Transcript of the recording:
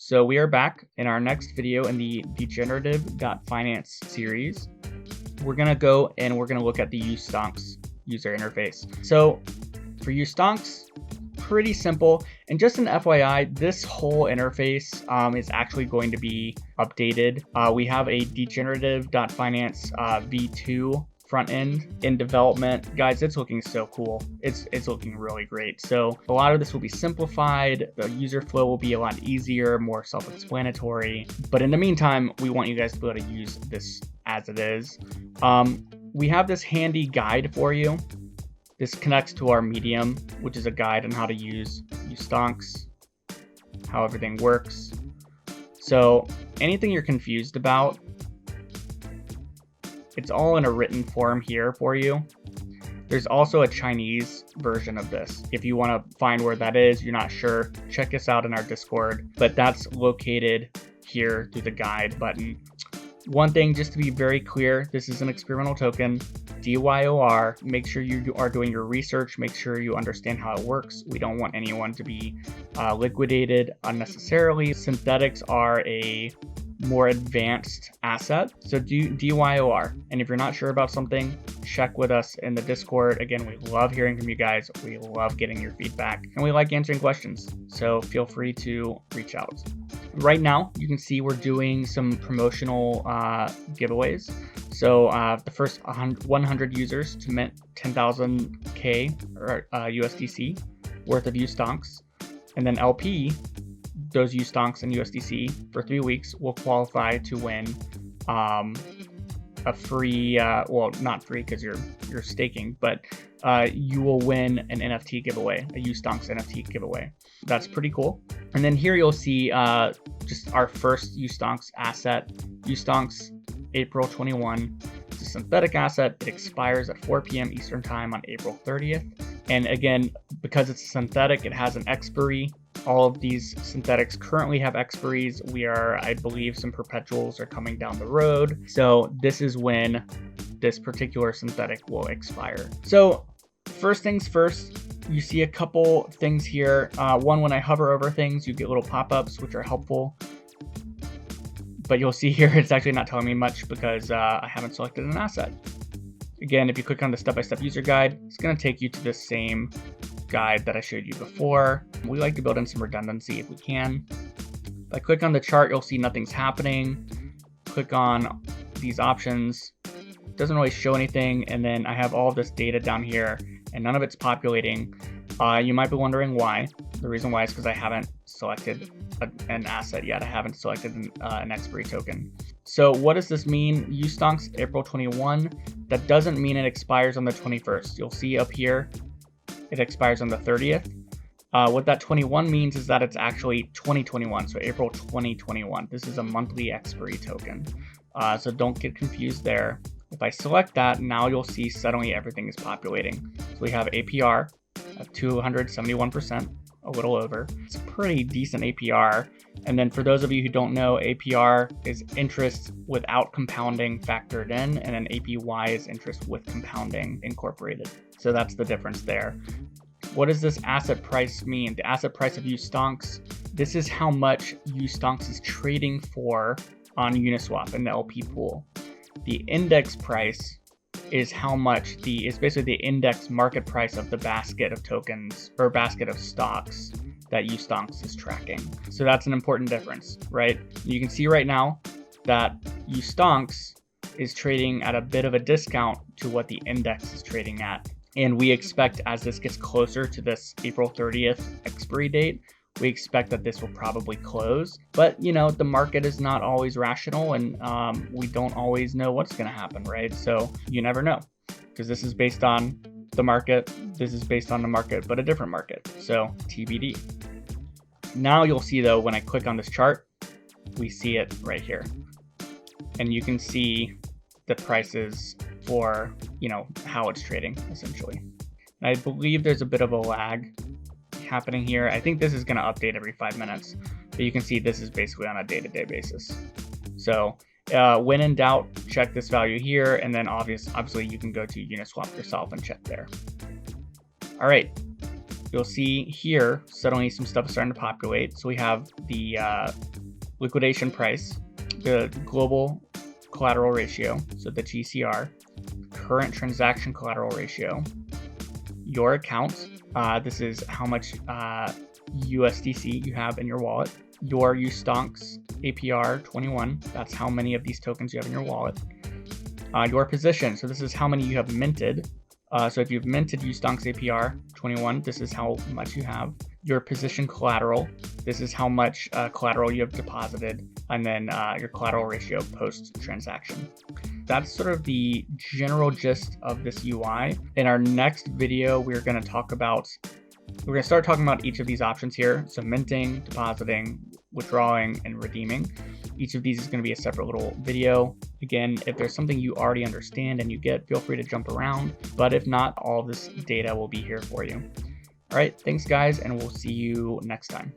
So we are back in our next video in the Degenerative.Finance series. We're going to go and we're going to look at the uSTONKS user interface. So for uSTONKS, pretty simple. And just an FYI, this whole interface is actually going to be updated. We have a Degenerative.Finance V2 front end in development. Guys, it's looking so cool. It's looking really great. So a lot of this will be simplified. The user flow will be a lot easier, more self-explanatory. But in the meantime, we want you guys to be able to use this as it is. We have this handy guide for you. This connects to our Medium, which is a guide on how to use uSTONKS, how everything works. So anything you're confused about, it's all in a written form here for you. There's also a Chinese version of this. If you want to find where that is, you're not sure, check us out in our Discord, but that's located here through the guide button. One thing, just to be very clear, this is an experimental token, DYOR. Make sure you are doing your research. Make sure you understand how it works. We don't want anyone to be liquidated unnecessarily. Synthetics are a more advanced asset, so do DYOR. And if you're not sure about something, check with us in the Discord. Again, we love hearing from you guys. We love getting your feedback, and we like answering questions, so feel free to reach out. Right now, you can see we're doing some promotional giveaways. So the first 100 users to mint 10,000K or USDC worth of uSTONKS, and then LP, those uSTONKS and USDC for 3 weeks will qualify to win a free, well, not free because you're staking, but you will win an NFT giveaway, a uSTONKS NFT giveaway. That's pretty cool. And then here you'll see just our first uSTONKS asset, uSTONKS April 21. It's a synthetic asset. It expires at 4 p.m. Eastern time on April 30th. And again, because it's a synthetic, it has an expiry. All of these synthetics currently have expiries. I believe some perpetuals are coming down the road. So this is when this particular synthetic will expire. So first things first, you see a couple things here. One, when I hover over things, you get little pop-ups, which are helpful. But you'll see here, it's actually not telling me much because I haven't selected an asset. Again, if you click on the step-by-step user guide, it's going to take you to the same guide that I showed you before. We like to build in some redundancy if we can. If I click on the chart, you'll see nothing's happening. Click on these options. It doesn't really show anything. And then I have all of this data down here and none of it's populating. You might be wondering why. The reason why is because I haven't selected an asset yet. I haven't selected an expiry token. So what does this mean? uSTONKS April 21. That doesn't mean it expires on the 21st. You'll see up here, it expires on the 30th. What that 21 means is that it's actually 2021, so April 2021. This is a monthly expiry token. So don't get confused there. If I select that, now you'll see suddenly everything is populating. So we have APR of 271%, a little over. It's a pretty decent APR. And then for those of you who don't know, APR is interest without compounding factored in, and then APY is interest with compounding incorporated. So that's the difference there. What does this asset price mean? The asset price of uSTONKS, this is how much uSTONKS is trading for on Uniswap in the LP pool. The index price is how much is basically the index market price of the basket of tokens or basket of stocks that uSTONKS is tracking. So that's an important difference, right? You can see right now that uSTONKS is trading at a bit of a discount to what the index is trading at. And we expect as this gets closer to this April 30th expiry date, we expect that this will probably close. But, you know, the market is not always rational and we don't always know what's going to happen, right? So you never know because this is based on the market. This is based on the market, but a different market. So TBD. Now you'll see though, when I click on this chart, we see it right here. And you can see the prices for, you know, how it's trading essentially. And I believe there's a bit of a lag happening here. I think this is going to update every 5 minutes, but you can see this is basically on a day-to-day basis. So when in doubt, check this value here, and then obviously you can go to Uniswap yourself and check there. All right, you'll see here suddenly some stuff is starting to populate. So we have the liquidation price, the global collateral ratio, so the GCR, current transaction collateral ratio, your account, this is how much USDC you have in your wallet, your uSTONKS APR 21, that's how many of these tokens you have in your wallet, your position, so this is how many you have minted. So if you've minted uSTONKS APR 21, this is how much you have. Your position collateral, this is how much collateral you have deposited, and then your collateral ratio post-transaction. That's sort of the general gist of this UI. In our next video, we're going to start talking about each of these options here. So minting, depositing, withdrawing, and redeeming. Each of these is going to be a separate little video. Again, if there's something you already understand and you get, feel free to jump around. But if not, all this data will be here for you. All right, thanks guys, and we'll see you next time.